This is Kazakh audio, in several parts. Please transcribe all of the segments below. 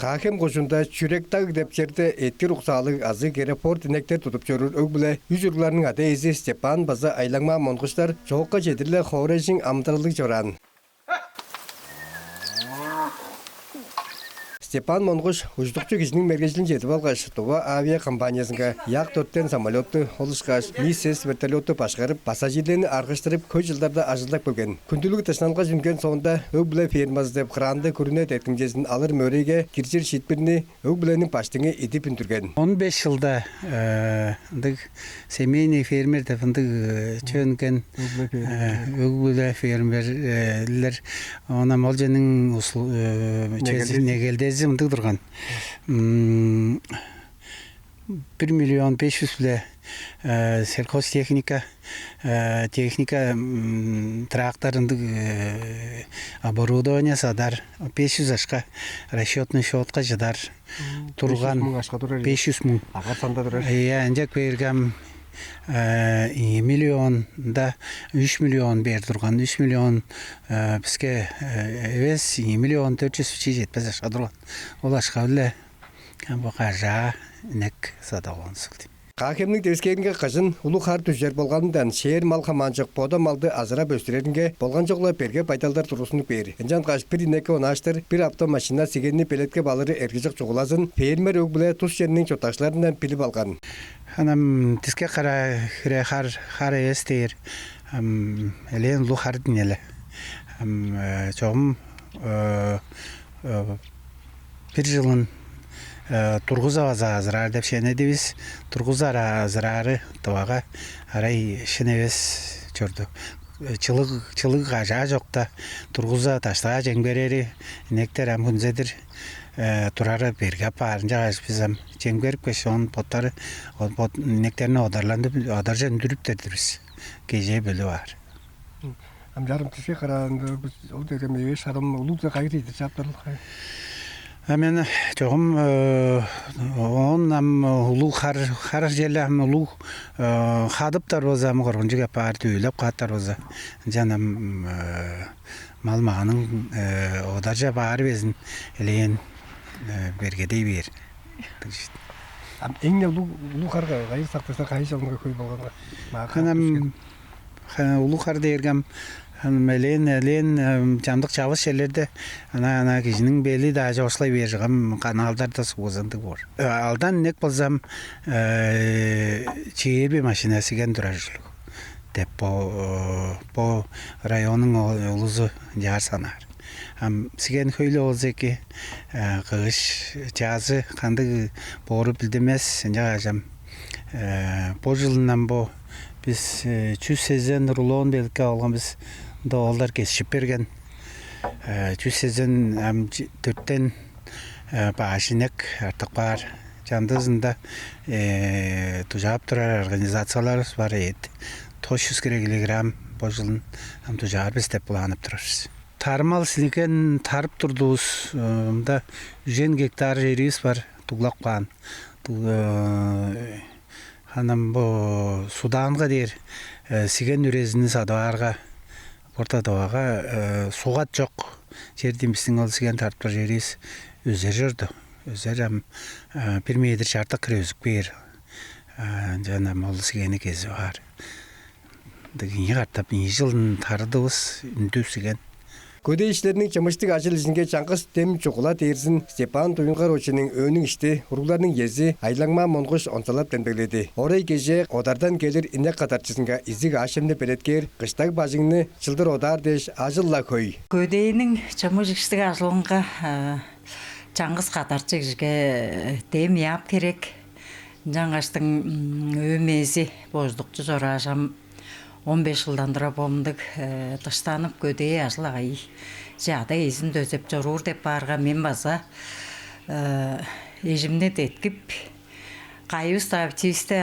Қахем қошында чүрек-таг деп жерде эткер ұқсалық азы керепорт инектер тұтып жүрір өкбілі үжірлерінің ады езі Степан база айлаңма монғыштар жоққа жетірлі қорежің амдырылық жоран. Степан Монгуш ұждықчы кешінің мергежілін жетіп алғаш Туба авиа компаниясынға яқ төрттен самолетты олышқаш, миссес вертолетты пашқарып, пассажирлерін арғыштырып көз жылдарда ажылдақ бөлген. Күнділігі ташналға жүнген соңында өкбілі фермаз деп қыранды көрінет әткімжесін алыр мөрейге киржер шетбіріне өкбілінің паштыңы етіп үндірген. 15 жылда семейный фермер деп чөнген өкбілі фермерлер она молженің негелдezi мындық тұрған 1 миллион 500 біле сельхозтехника тракторындық оборудование садар 500 ашқа расчетный счетқа жадар тұрған 500 мың әнжек бергім миллионда 3 миллион бер тұрған 3 миллион бізге әвес 2 миллион 400 жетпіз ашқа тұрған ол ашқа білі қажа нәк садағын сұқты. Қахемнің тескерінге қажын ұлы қар түзер болғандан шер мал қаманжық пода малды азыра бөстерерінге болған жоғла перге байталдар тұрысынып бер. Энжан қаш бір инекі онаштыр, бір автомашина сегенні пелетке балыры әргежік жоғылазын, фермер өкбілі тұс жерінің чотақшыларынан піліп алған. Анам тіске қара естейір, әлен ұлы қар дінелі. Жоғым бір жылын Тургуза азырар деп шене дебіз, Тургуза азырары туаға арай шеневес чөрді. Чылық ғажа жоқта, Тургуза таштыға жеңберері, инектер әмкүнзедір тұрары берге парынжа ғаж бізім жеңберіп кеш оның поттары инектеріне одар жен дүріптерді біз. Кеже бөлі бар. Жарым тісе қарағында ол деген мейве шарым ұлық да қайрейді жаптарлық. Мен жоғым он улу хар желі улу хадыптар өзі мұғырғын жүге парты өйлеп қаттар өзі жаным малмағының одаржа бар безін әлейін бергедей бер. Ең улу қарға ғайыр сақтаса қай жалынға көй болғанға? Улу қарды ергем әлен жамдық чавыз шелерді ана кешінің белі да жоғышлай бержіғам қаналдарда суғызынды бар. Алдан нек болзам чейірбе машинасыген тұрар жүлік. Деп бұл районның олызы жар санар. Сіген көйлі олзы ке қығыш жазы қанды боры білдімес. Жағажам бұл жылынан бұл біз 100 сезен рулон белікке алған біз олар кесіп берген 100 сезен төрттен бағашынек артық бар жандызында тұжап тұрар организациялар бар еді 300 килограмм бұл жылын тұжар біз деп бұланып тұрарыз. Тармал сілікен тарып тұрдуыз 100 гектар жеріз бар тұғлақ баған. Ханам бұл Суданға дейір сіген үрезіні садуарға ортадуаға суғат жоқ жердемістің ол сіген тарптар жеріз өзер жүрді. Өзер 1 метр шартық кірезік бер. Жанам ол сігені кезі бар. Дегенге қартап 2 жылын тардығыз үнді сіген. Көде işlerinin çamaştık açılışınca çankız tem çokulat ersin Stepan Tuyungar Oçu'nun önün işte urgularının yezi aylanma mongoş onsalap denbekledi. Orayı gece odardan gelir inek katarçısınca izik aşemde beletker kıştak bacını çıldır odar deş acılla koy. Көдейінің çamaştık açılınca çankız katarçıge tem yap керек. Жаңаштың өмесі боздықчы жорашам 15 жылдан тұра болымдық тұштанып көдей ашылағай. Жада езін дөзеп жорур деп барға мен баса ежімне деткіп қайы ұстап тиісті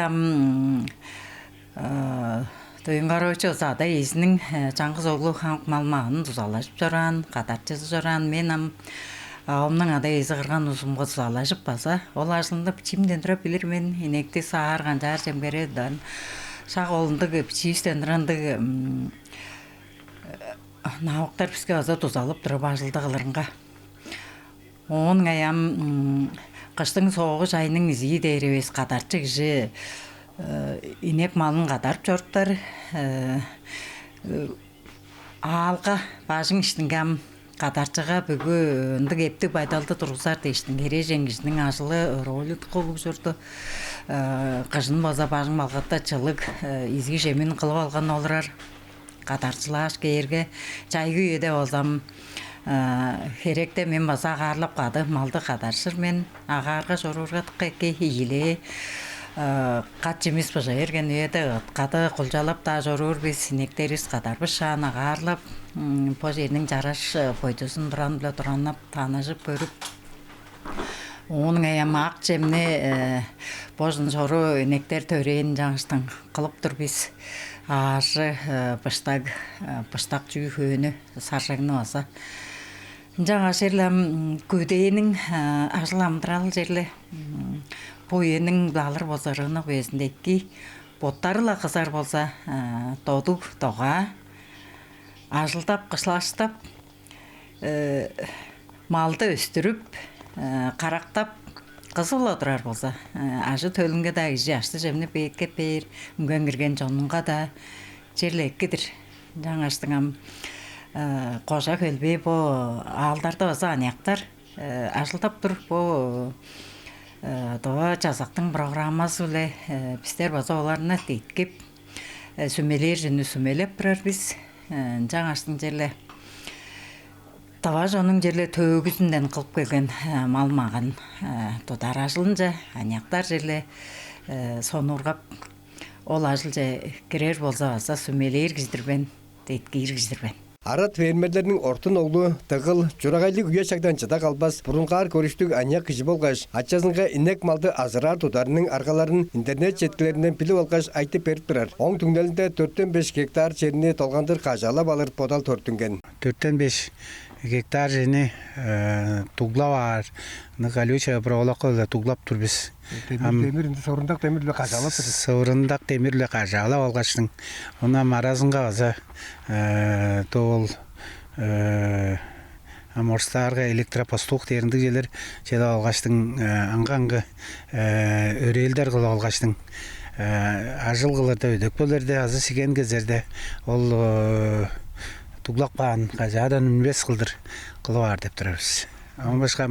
Tuyungar Oçu zada езінің жаңғыз оғылу қанқ малмағын тұзалашып жоран, қатарчызы жоран, мен Omның ада езі қырған ұзымға тұзалашып баса. Ол ашылында пічімден тұра білір мен инекті сағарған жар жембереден. Шақ олындығы пичистендіріндігі науқтар бізге аза тұзалып тұрып ажылдығыларынға. Оның аям қыштың соғыш айының ізі дейребес қатарчы кіші инек малын қатарып жорттар. Алға бажың іштінгам қатарчыға бүгі үндік ептік байдалды тұрғызар дейштің. Кере жеңгішінің ажылы ролі тұқылып жүрді. Қыжын база бажың малғатта чылық изгі жемін қылып алған олырар. Қатарчылаш кейерге чайғы еді олзам. Херекте мен баса ағарлап қады малды қатаршыр мен ағарға жорурға тұққеке хейле. Қат жемес бұжа ерген еді қаты құлжалап та жорур біз синектеріз қатарбыз шағын ағарлап по жерінің жараш пойдысын тұран біле тұранап танышып көріп оның әйім ақ жемне божын жору инектер төрейін жаңыштың қылып тұр біз ағашы пыштақ жүй көйіні саршағыны баса жаңа жерлем көдейінің ажыламдырал жерле бойының балыр бозарыны көзіндекі боттарыла қызар болса тоду тоға ажылдап қышлаштап малды өстіріп қарақтап қызыл отырар болса ажы төлінге да жашты жемні бейекке бейір үңген кірген жоныңға да жерлеккедір жаңаштыңам қожа көлбей бұ алдарды баса анияқтар ажылдап тұр бұ Тоға жазақтың программасы үлі біздер база оларына дейткеп сөмелер жөні сөмелеп бірар біз жаңаштың жерлі Тава жоның жерлі төгізінден қылып келген малмаған тодар ажылынжа анияқтар жерлі соны ұрғап ол ажылжа керер болса баса сөмелер кіздірбен дейткейір кіздірбен Арат фермерлерінің ортын оғлы тығыл жұрағайлы үйе шағдан жыда қалбас бұрынғар көріштік ания кіші болғаш атчазынға инек малды азырар тұдарының арғаларын интернет жеткілерінен біліп алғаш айтып беріп тұрар. Оң түңнелінде 4-5 гектар жеріне толғандыр қажалап алыр подал төртінген. 4-5 гектар жеріне туғла бар, нығалюча бұрағылақы туғлап тұр біз. Сорындақ темірлі қажалап тұрыз. Сорындақ темірлі қажалап алғаштың. Ona marazınga aza tol amorstарға электропостук терінді желер жел алғаштың аңғаңғы өрелдер қылы алғаштың ажыл қылырда өдік бөлерде азы сиген кезерде ол туғлақ баған қажадан үнбес қылдыр қылы бар деп тұрарыз. Ama başka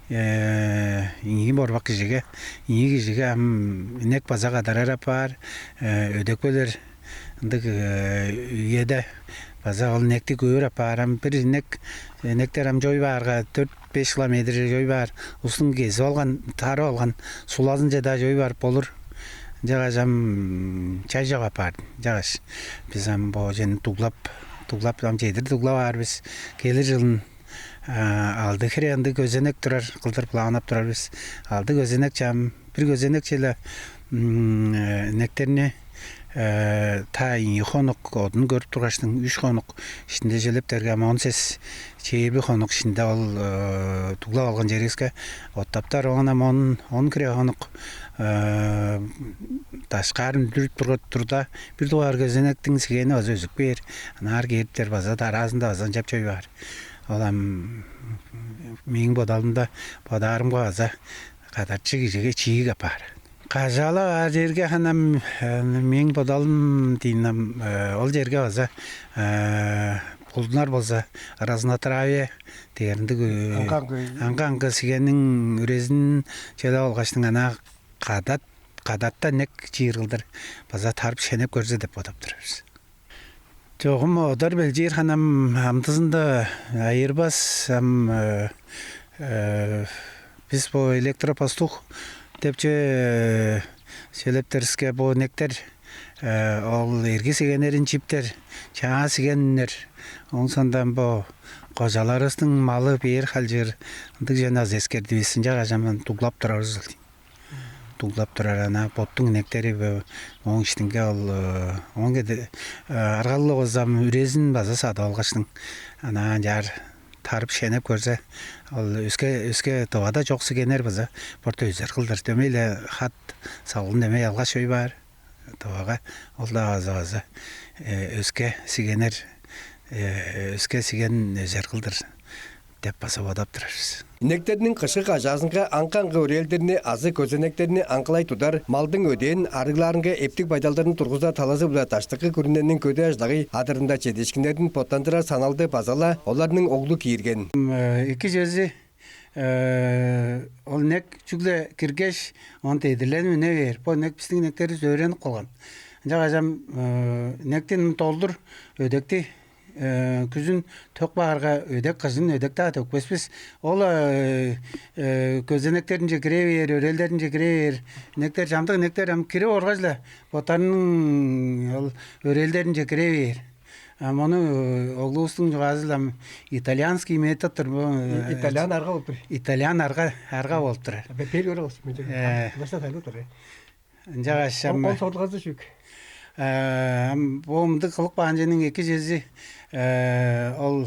iyi borбак кижеге, iyi кижеге инек база кадарар апар, өдөкөлөр ындык үйеде база ал инекти көөр апар, бир инектер жой барга 4-5 километр жой бар, устун кезип алган, тарып алган, сулазын жада жой бар болур. Жага жам чай жага апар, жагаш. Биз бо жен туглап жедир туглап барбыз. Келер жылын алды хренді көзенек тұрар, қылдыр планап тұрар біз. Алды көзенек жам, бір көзенек желі нектеріне та иңі қонық, одын көріп тұрғаштың 3 қонық ішінде желептерге 10 чейбі қонық ішінде ол туғлап алған жереске оттаптар оңына 10 кіре қонық ташқарын дүріп тұрда бір туғар көзенектің сігені аз өзік бер, нар керіптер база таразында азан жап жой бар. Olam min bodalında bodarım qaza qadarçı gecege çiğ kapar. Qajalı yerge hanam min bodalım dinam ol yerge qaza puldunar bolsa arazına taraviye derindi anqanqı sigenin ürezin çela olğaştın ana qadatta nek çiğ qıldır baza tarıp şenep görse dep bodap durarız. Çoğum odar belgir hanım hamtızında ayırbas biz bu elektropastuk tepçe selepterske bu nekter ol ergi sigenerin çipter çağa sigenler onsandan bu kocalarısının malı bir halcır ındık jenaz eskerdi bisin jağa jaman tuglap turarız туглап турар ана боттың нектери оң иштинге ал оңге аргаллы озам үрезин база сатып алгаштың ана жар тарып шенеп көрсө ал өскө тоғада жок сигенер база порто үзер кылдыр демейле хат салгын демей алгаш ой бар тоғага ол да аза өскө сигенер өскө сиген өзер кылдыр деп баса бодап тұрарыз. Инектерinin кышкы кажасынга анкаңгы өрелдерини азы көзөнектерини анкылай тудар малдың өден арыгларынга эптик байдалдарын тургуза таласы була таштыкы күрүнөнүн көдө ажлагы адырында чедешкиндердин поттандыра саналды базала оларның оглу кийирген. Iki gözü ol nek çügle kirgeç on teydilen mi ne ver? Bu nek pislik nekleri öğrenip kalgan. Ancak acam nekten toldur ödekti. Küzün tök bağırga ödek kızın ödek daha tök bespes. Ola gözeneklerin cekire ver, örellerin cekire ver. Nekler camdık nekler am kire orgazla. Botanın örellerin cekire ver. Ama onu oğlusun cihazıyla İtalyanski metottır bu. İtalyan arga oldu. İtalyan arga oldu. Beperi öyle olsun. Başta sayılı otur. Ancak aşam. On sorduğunuzda şük. Bu umdu kılık bancının iki cezi ol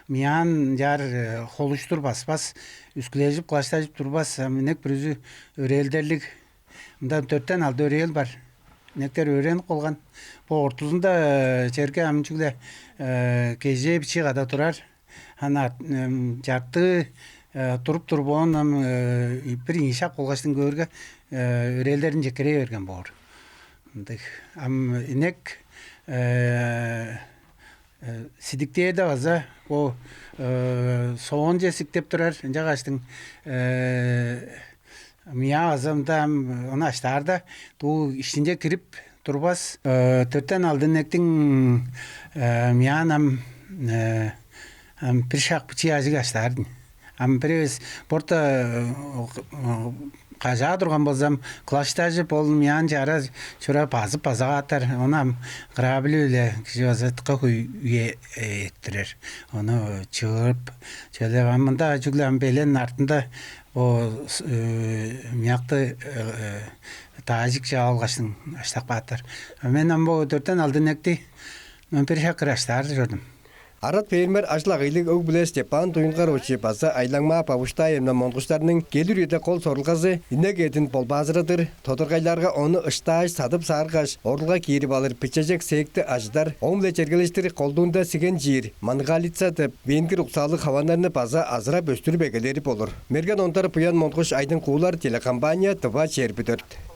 miyan jar holuştur basbas üskülejip klaştajıp turbas nek birüzü örelderlik bundan 4'ten aldı örel var nekter öğrenip olgan bu ortuzunda çerke amçıkla keze bir şey kada turar hana jartı turup turboğun bir inşa kolgaçtın görge örelderin jekere vergen bor am inek sidikteye de vaza o soğunca siktep durar ancak açtın miya azamda onu açtarda tu işince kirip turbas törtten aldın nektin miyan am bir şak bıçı azık açtardın am bir porta Kaja durgan bolsam, klaştajı bolum yan jara çora pazıp pazaga atar. Onam grabili öyle kişi vazatqa üye ettirir. Onu çığırıp, şöyle amında cüglen belen artında o miyaktı tajikçe algaçtın açtaq batar. Men am bu 4'ten aldın nekti. Men bir şakır açtar gördüm. Arat fermer ajlagılyk Ögbüle Stepan Tuyungarovçi basa aylanma pavuşta emna monquşlarının gelir yede kol sorulgazı inek etin polbazırıdır. Toturgaylarga onu ıştaj sadıp sargaş orulga kiyirip alır piçecek sekti ajдар omle çergeliştiri kolduğunda sigen jir mangalitsa tep venkir uksalık havanlarını basa azıra böstürüp egelerip olur. Mergen ontar puyan monquş aydın kuular telekampanya tıva çerpi 4.